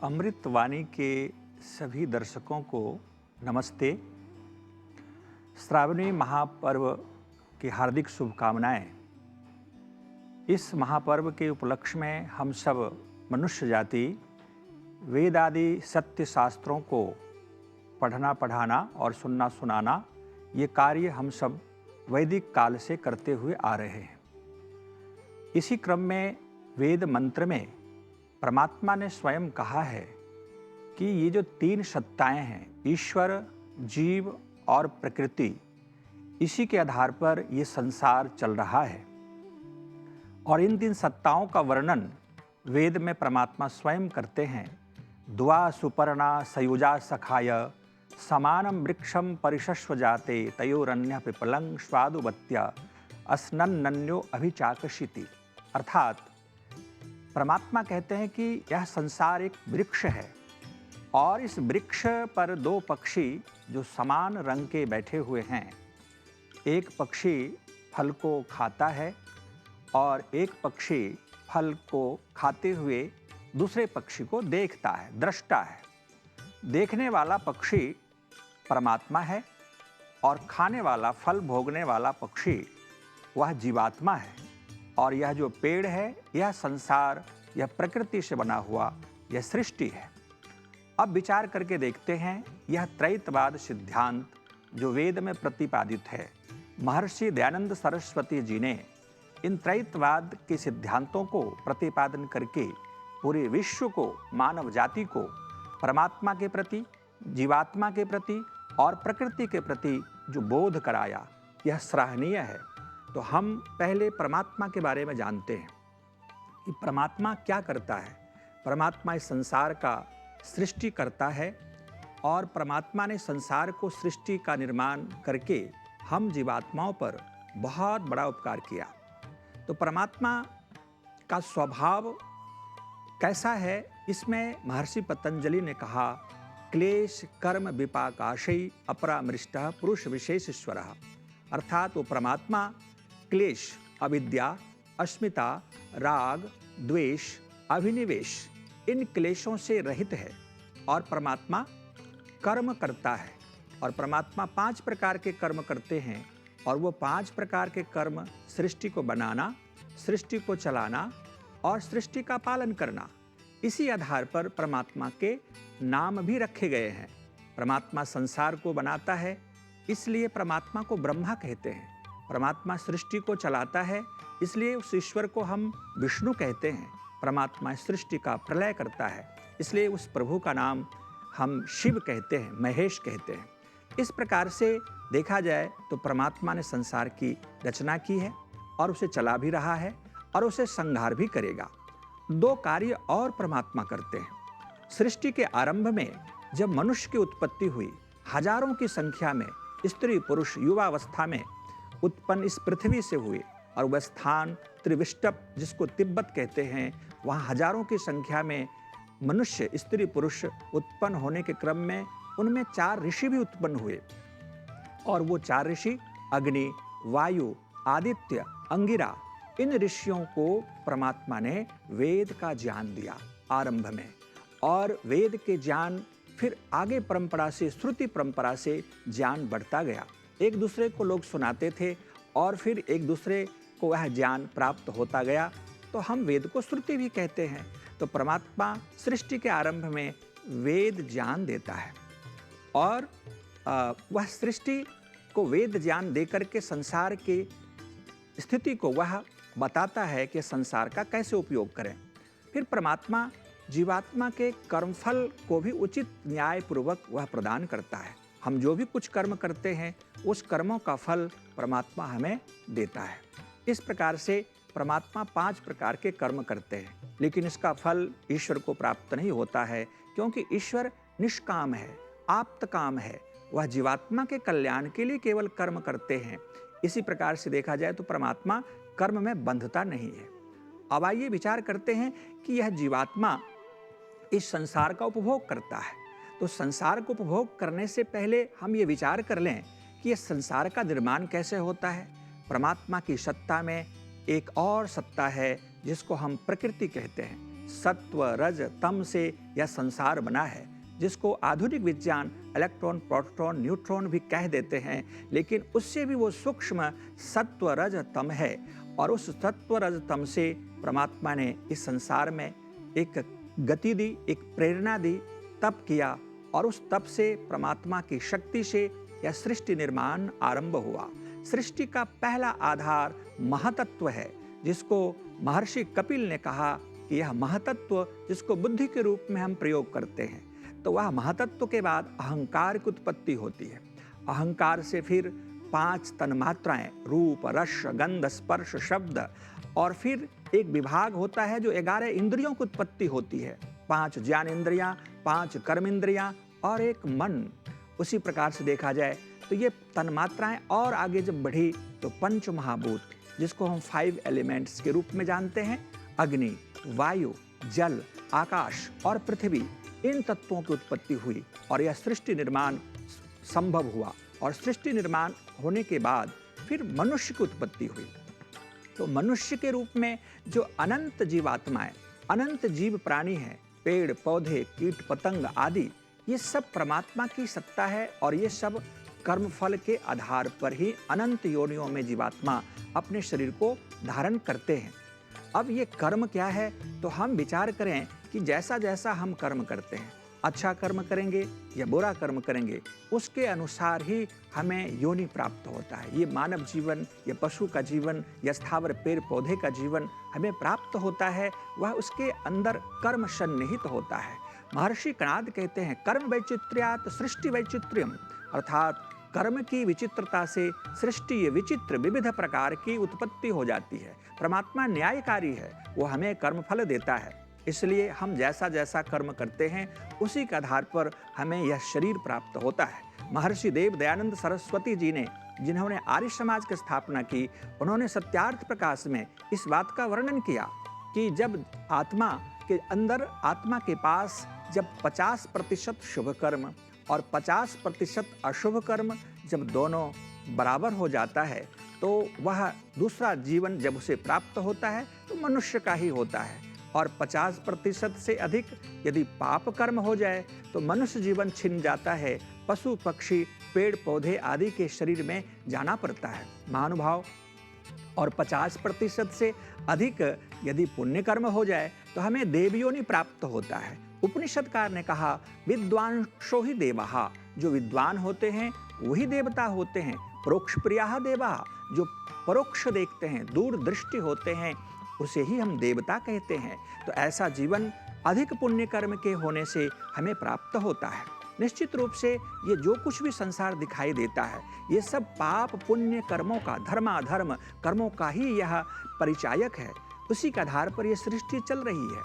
अमृतवाणी के सभी दर्शकों को नमस्ते। श्रावणी महापर्व की हार्दिक शुभकामनाएं। इस महापर्व के उपलक्ष्य में हम सब मनुष्य जाति वेद आदि सत्य शास्त्रों को पढ़ना पढ़ाना और सुनना सुनाना ये कार्य हम सब वैदिक काल से करते हुए आ रहे हैं। इसी क्रम में वेद मंत्र में परमात्मा ने स्वयं कहा है कि ये जो तीन सत्ताएं हैं, ईश्वर, जीव और प्रकृति, इसी के आधार पर ये संसार चल रहा है। और इन तीन सत्ताओं का वर्णन वेद में परमात्मा स्वयं करते हैं। द्वा सुपर्णा सयुजा सखाय समानम वृक्षम परिशस्व जाते तयोरन्य पिपलं स्वादुवत्या अस्नन्नन्यो अभिचाकशिति। अर्थात परमात्मा कहते हैं कि यह संसार एक वृक्ष है और इस वृक्ष पर दो पक्षी जो समान रंग के बैठे हुए हैं। एक पक्षी फल को खाता है और एक पक्षी फल को खाते हुए दूसरे पक्षी को देखता है, दृष्टा है। देखने वाला पक्षी परमात्मा है और खाने वाला, फल भोगने वाला पक्षी वह जीवात्मा है। और यह जो पेड़ है, यह संसार, यह प्रकृति से बना हुआ यह सृष्टि है। अब विचार करके देखते हैं, यह त्रैतवाद सिद्धांत जो वेद में प्रतिपादित है, महर्षि दयानंद सरस्वती जी ने इन त्रैतवाद के सिद्धांतों को प्रतिपादन करके पूरे विश्व को, मानव जाति को परमात्मा के प्रति, जीवात्मा के प्रति और प्रकृति के प्रति जो बोध कराया, यह सराहनीय है। तो हम पहले परमात्मा के बारे में जानते हैं कि परमात्मा क्या करता है। परमात्मा इस संसार का सृष्टि करता है और परमात्मा ने संसार को, सृष्टि का निर्माण करके हम जीवात्माओं पर बहुत बड़ा उपकार किया। तो परमात्मा का स्वभाव कैसा है, इसमें महर्षि पतंजलि ने कहा, क्लेश कर्म विपाकाशयी अपरामृष्टः पुरुष विशेषेश्वरः। अर्थात वो परमात्मा क्लेश, अविद्या, अस्मिता, राग, द्वेष, अभिनिवेश, इन क्लेशों से रहित है। और परमात्मा कर्म करता है और परमात्मा 5 प्रकार के कर्म करते हैं। और वो 5 प्रकार के कर्म सृष्टि को बनाना, सृष्टि को चलाना और सृष्टि का पालन करना। इसी आधार पर परमात्मा के नाम भी रखे गए हैं। परमात्मा संसार को बनाता है, इसलिए परमात्मा को ब्रह्मा कहते हैं। परमात्मा सृष्टि को चलाता है, इसलिए उस ईश्वर को हम विष्णु कहते हैं। परमात्मा सृष्टि का प्रलय करता है, इसलिए उस प्रभु का नाम हम शिव कहते हैं, महेश कहते हैं। इस प्रकार से देखा जाए तो परमात्मा ने संसार की रचना की है और उसे चला भी रहा है और उसे संहार भी करेगा। 2 कार्य और परमात्मा करते हैं। सृष्टि के आरंभ में जब मनुष्य की उत्पत्ति हुई, हजारों की संख्या में स्त्री पुरुष युवावस्था में उत्पन्न इस पृथ्वी से हुए और वह स्थान त्रिविष्टप, जिसको तिब्बत कहते हैं, वहाँ हजारों की संख्या में मनुष्य, स्त्री पुरुष उत्पन्न होने के क्रम में उनमें 4 ऋषि भी उत्पन्न हुए। और वो 4 ऋषि अग्नि, वायु, आदित्य, अंगिरा, इन ऋषियों को परमात्मा ने वेद का ज्ञान दिया आरंभ में। और वेद के ज्ञान फिर आगे परंपरा से, श्रुति परंपरा से ज्ञान बढ़ता गया। एक दूसरे को लोग सुनाते थे और फिर एक दूसरे को वह ज्ञान प्राप्त होता गया। तो हम वेद को श्रुति भी कहते हैं। तो परमात्मा सृष्टि के आरंभ में वेद ज्ञान देता है और वह सृष्टि को वेद ज्ञान देकर के संसार की स्थिति को वह बताता है कि संसार का कैसे उपयोग करें। फिर परमात्मा जीवात्मा के कर्मफल को भी उचित न्यायपूर्वक वह प्रदान करता है। हम जो भी कुछ कर्म करते हैं, उस कर्मों का फल परमात्मा हमें देता है। इस प्रकार से परमात्मा 5 प्रकार के कर्म करते हैं, लेकिन इसका फल ईश्वर को प्राप्त नहीं होता है, क्योंकि ईश्वर निष्काम है, आप्तकाम है। वह जीवात्मा के कल्याण के लिए केवल कर्म करते हैं। इसी प्रकार से देखा जाए तो परमात्मा कर्म में बंधता नहीं है। अब आइए विचार करते हैं कि यह जीवात्मा इस संसार का उपभोग करता है। तो संसार को उपभोग करने से पहले हम ये विचार कर लें कि यह संसार का निर्माण कैसे होता है। परमात्मा की सत्ता में एक और सत्ता है जिसको हम प्रकृति कहते हैं। सत्व रज तम से यह संसार बना है, जिसको आधुनिक विज्ञान इलेक्ट्रॉन प्रोटॉन न्यूट्रॉन भी कह देते हैं, लेकिन उससे भी वो सूक्ष्म सत्व रज तम है। और उस सत्व रज तम से परमात्मा ने इस संसार में एक गति दी, एक प्रेरणा दी, तप किया, और उस तप से परमात्मा की शक्ति से यह सृष्टि निर्माण आरंभ हुआ। सृष्टि का पहला आधार महतत्व है, जिसको महर्षि कपिल ने कहा कि यह महतत्व जिसको बुद्धि के रूप में हम प्रयोग करते हैं, तो वह महतत्व के बाद अहंकार की उत्पत्ति होती है। अहंकार से फिर 5 तन्मात्राएं, रूप रस गंध स्पर्श शब्द, और फिर एक विभाग होता है जो 11 इंद्रियों की उत्पत्ति होती है। 5 ज्ञान इंद्रियां, 5 कर्म इंद्रियां और एक मन। उसी प्रकार से देखा जाए तो ये तन्मात्राएं और आगे जब बढ़ी तो पंच महाभूत, जिसको हम 5 एलिमेंट्स के रूप में जानते हैं, अग्नि, वायु, जल, आकाश और पृथ्वी, इन तत्वों की उत्पत्ति हुई और यह सृष्टि निर्माण संभव हुआ। और सृष्टि निर्माण होने के बाद फिर मनुष्य की उत्पत्ति हुई। तो मनुष्य के रूप में जो अनंत जीवात्माएं, अनंत जीव प्राणी हैं, पेड़ पौधे कीट पतंग आदि, ये सब परमात्मा की सत्ता है। और ये सब कर्मफल के आधार पर ही अनंत योनियों में जीवात्मा अपने शरीर को धारण करते हैं। अब ये कर्म क्या है, तो हम विचार करें कि जैसा जैसा हम कर्म करते हैं, अच्छा कर्म करेंगे या बुरा कर्म करेंगे, उसके अनुसार ही हमें योनि प्राप्त होता है। ये मानव जीवन या पशु का जीवन या स्थावर पेड़ पौधे का जीवन हमें प्राप्त होता है, वह उसके अंदर कर्म सन्निहित होता है। महर्षि कणाद कहते हैं, कर्म वैचित्र्यात् सृष्टि वैचित्र्यम, अर्थात कर्म की विचित्रता से सृष्टि विचित्र विविध प्रकार की उत्पत्ति हो जाती है। परमात्मा न्यायकारी है, वो हमें कर्मफल देता है, इसलिए हम जैसा जैसा कर्म करते हैं उसी के आधार पर हमें यह शरीर प्राप्त होता है। महर्षि देव दयानंद सरस्वती जी ने, जिन्होंने आर्य समाज की स्थापना की, उन्होंने सत्यार्थ प्रकाश में इस बात का वर्णन किया कि जब आत्मा के अंदर, आत्मा के पास जब 50% शुभ कर्म और 50% अशुभ कर्म जब दोनों बराबर हो जाता है, तो वह दूसरा जीवन जब उसे प्राप्त होता है तो मनुष्य का ही होता है। और 50% से अधिक यदि पाप कर्म हो जाए तो मनुष्य जीवन छिन जाता है, पशु पक्षी पेड़ पौधे आदि के शरीर में जाना पड़ता है, महानुभाव। और 50% से अधिक यदि पुण्य कर्म हो जाए तो हमें देवयोनि प्राप्त होता है। उपनिषदकार ने कहा, विद्वांसो ही देवाः, जो विद्वान होते हैं वही देवता होते हैं। परोक्ष प्रियाः देवाः, जो परोक्ष देखते हैं, दूर दृष्टि होते हैं, उसे ही हम देवता कहते हैं। तो ऐसा जीवन अधिक पुण्य कर्म के होने से हमें प्राप्त होता है। निश्चित रूप से ये जो कुछ भी संसार दिखाई देता है, ये सब पाप पुण्य कर्मों का, धर्माधर्म कर्मों का ही यह परिचायक है। उसी के आधार पर यह सृष्टि चल रही है।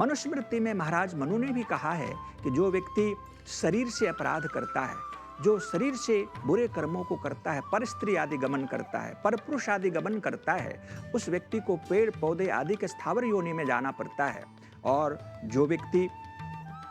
मनुस्मृति में महाराज मनु ने भी कहा है कि जो व्यक्ति शरीर से अपराध करता है, जो शरीर से बुरे कर्मों को करता है, पर स्त्री आदि गमन करता है, पर पुरुष आदि गमन करता है, उस व्यक्ति को पेड़ पौधे आदि के स्थावर योनि में जाना पड़ता है। और जो व्यक्ति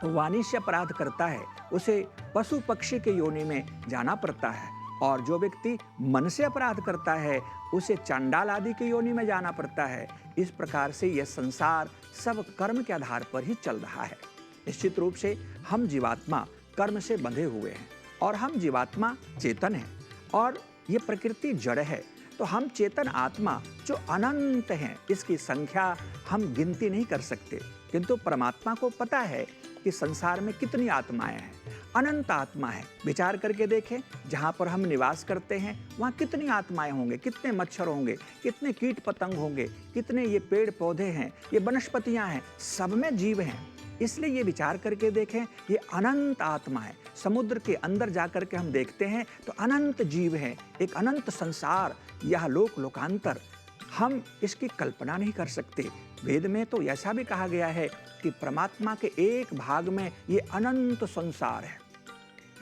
वाणी से अपराध करता है, उसे पशु पक्षी के योनि में जाना पड़ता है। और जो व्यक्ति मन से अपराध करता है, उसे चांडाल आदि के योनि में जाना पड़ता है। इस प्रकार से यह संसार सब कर्म के आधार पर ही चल रहा है। निश्चित रूप से हम जीवात्मा कर्म से बंधे हुए हैं और हम जीवात्मा चेतन है और ये प्रकृति जड़ है। तो हम चेतन आत्मा जो अनंत हैं, इसकी संख्या हम गिनती नहीं कर सकते, किंतु परमात्मा को पता है कि संसार में कितनी आत्माएं हैं। अनंत आत्मा है। विचार करके देखें, जहाँ पर हम निवास करते हैं वहाँ कितनी आत्माएं होंगे, कितने मच्छर होंगे, कितने कीट पतंग होंगे, कितने ये पेड़ पौधे हैं, ये वनस्पतियाँ हैं, सब में जीव हैं। इसलिए ये विचार करके देखें, ये अनंत आत्मा है। समुद्र के अंदर जाकर के हम देखते हैं तो अनंत जीव हैं, एक अनंत संसार, यह लोक लोकांतर, हम इसकी कल्पना नहीं कर सकते। वेद में तो ऐसा भी कहा गया है कि परमात्मा के एक भाग में ये अनंत संसार है।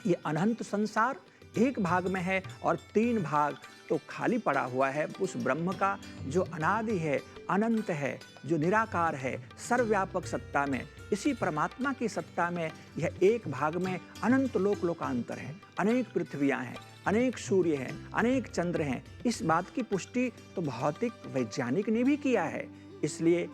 ये अनंत संसार एक भाग में है और 3 भाग तो खाली पड़ा हुआ है उस ब्रह्म का, जो अनादि है, अनंत है, जो निराकार है, सर्वव्यापक सत्ता में। इसी परमात्मा की सत्ता में यह एक भाग में अनंत लोक लोकांतर है, अनेक पृथ्वियाँ हैं, अनेक सूर्य हैं, अनेक चंद्र हैं। इस बात की पुष्टि तो भौतिक वैज्ञानिक ने भी किया है। इसलिए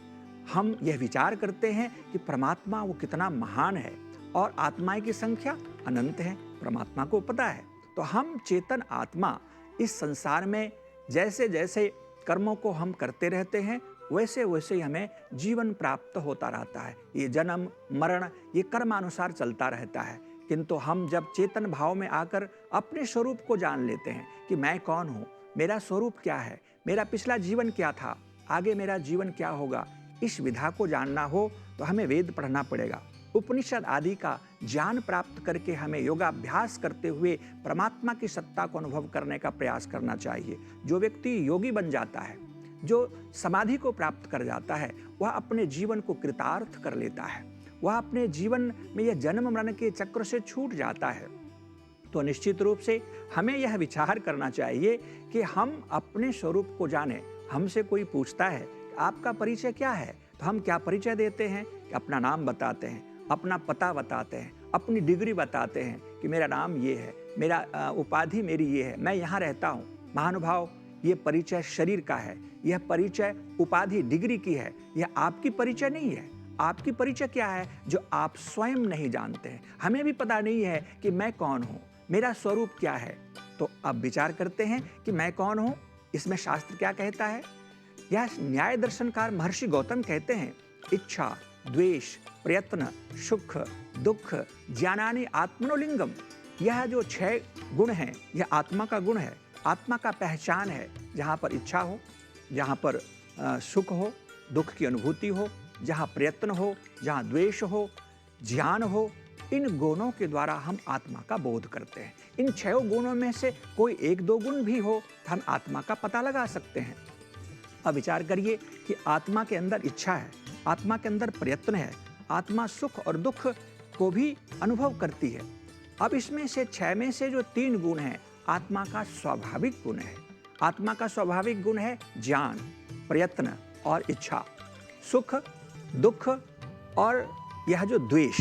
हम यह विचार करते हैं कि परमात्मा वो कितना महान है और आत्माएं की संख्या अनंत है, परमात्मा को पता है। तो हम चेतन आत्मा इस संसार में जैसे जैसे कर्मों को हम करते रहते हैं वैसे वैसे ही हमें जीवन प्राप्त होता रहता है। ये जन्म मरण ये कर्मानुसार चलता रहता है, किंतु हम जब चेतन भाव में आकर अपने स्वरूप को जान लेते हैं कि मैं कौन हूँ, मेरा स्वरूप क्या है, मेरा पिछला जीवन क्या था, आगे मेरा जीवन क्या होगा, इस विधा को जानना हो तो हमें वेद पढ़ना पड़ेगा, उपनिषद आदि का ज्ञान प्राप्त करके हमें योगाभ्यास करते हुए परमात्मा की सत्ता को अनुभव करने का प्रयास करना चाहिए। जो व्यक्ति योगी बन जाता है, जो समाधि को प्राप्त कर जाता है, वह अपने जीवन को कृतार्थ कर लेता है, वह अपने जीवन में यह जन्म मरण के चक्र से छूट जाता है। तो निश्चित रूप से हमें यह विचार करना चाहिए कि हम अपने स्वरूप को जानें। हमसे कोई पूछता है आपका परिचय क्या है, तो हम क्या परिचय देते हैं कि अपना नाम बताते हैं, अपना पता बताते हैं, अपनी डिग्री बताते हैं कि मेरा नाम ये है, मेरा उपाधि मेरी ये है, मैं यहाँ रहता हूँ। महानुभाव, ये परिचय शरीर का है, यह परिचय उपाधि डिग्री की है, यह आपकी परिचय नहीं है। आपकी परिचय क्या है जो आप स्वयं नहीं जानते हैं। हमें भी पता नहीं है कि मैं कौन हूँ, मेरा स्वरूप क्या है। तो अब विचार करते हैं कि मैं कौन हूँ, इसमें शास्त्र क्या कहता है। यह न्याय दर्शनकार महर्षि गौतम कहते हैं, इच्छा द्वेष प्रयत्न सुख दुख ज्ञानानि आत्मनोलिंगम। यह जो 6 गुण हैं यह आत्मा का गुण है, आत्मा का पहचान है। जहाँ पर इच्छा हो, जहाँ पर सुख हो, दुख की अनुभूति हो, जहाँ प्रयत्न हो, जहाँ द्वेष हो, ज्ञान हो, इन गुणों के द्वारा हम आत्मा का बोध करते हैं। इन 6 गुणों में से कोई 1-2 गुण भी हो तो हम आत्मा का पता लगा सकते हैं। अब विचार करिए कि आत्मा के अंदर इच्छा है, आत्मा के अंदर प्रयत्न है, आत्मा सुख और दुख को भी अनुभव करती है। अब इसमें से 6 में से जो 3 गुण हैं आत्मा का स्वाभाविक गुण है। आत्मा का स्वाभाविक गुण है ज्ञान, प्रयत्न और इच्छा। सुख दुख और यह जो द्वेष,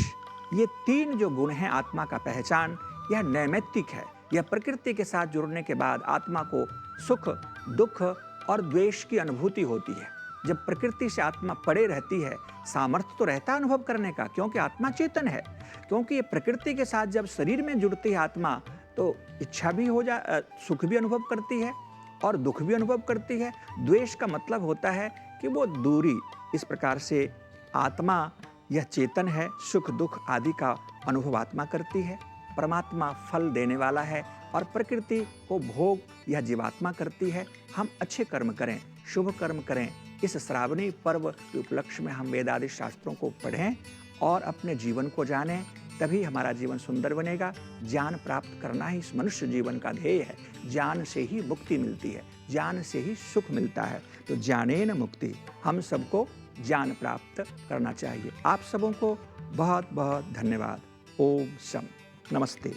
ये 3 जो गुण हैं आत्मा का पहचान, यह नैमित्तिक है। यह प्रकृति के साथ जुड़ने के बाद आत्मा को सुख दुख और द्वेष की अनुभूति होती है। जब प्रकृति से आत्मा परे रहती है, सामर्थ्य तो रहता है अनुभव करने का, क्योंकि आत्मा चेतन है। क्योंकि ये प्रकृति के साथ जब शरीर में जुड़ती है आत्मा, तो इच्छा भी सुख भी अनुभव करती है और दुख भी अनुभव करती है। द्वेष का मतलब होता है कि वो दूरी। इस प्रकार से आत्मा यह चेतन है, सुख दुख आदि का अनुभव आत्मा करती है। परमात्मा फल देने वाला है और प्रकृति को भोग यह जीवात्मा करती है। हम अच्छे कर्म करें, शुभ कर्म करें। इस श्रावणी पर्व के उपलक्ष्य में हम वेदादि शास्त्रों को पढ़ें और अपने जीवन को जानें, तभी हमारा जीवन सुंदर बनेगा। ज्ञान प्राप्त करना ही इस मनुष्य जीवन का ध्येय है। ज्ञान से ही मुक्ति मिलती है, ज्ञान से ही सुख मिलता है। तो ज्ञानेन मुक्ति, हम सबको ज्ञान प्राप्त करना चाहिए। आप सबों को बहुत बहुत धन्यवाद। ओम शम, नमस्ते।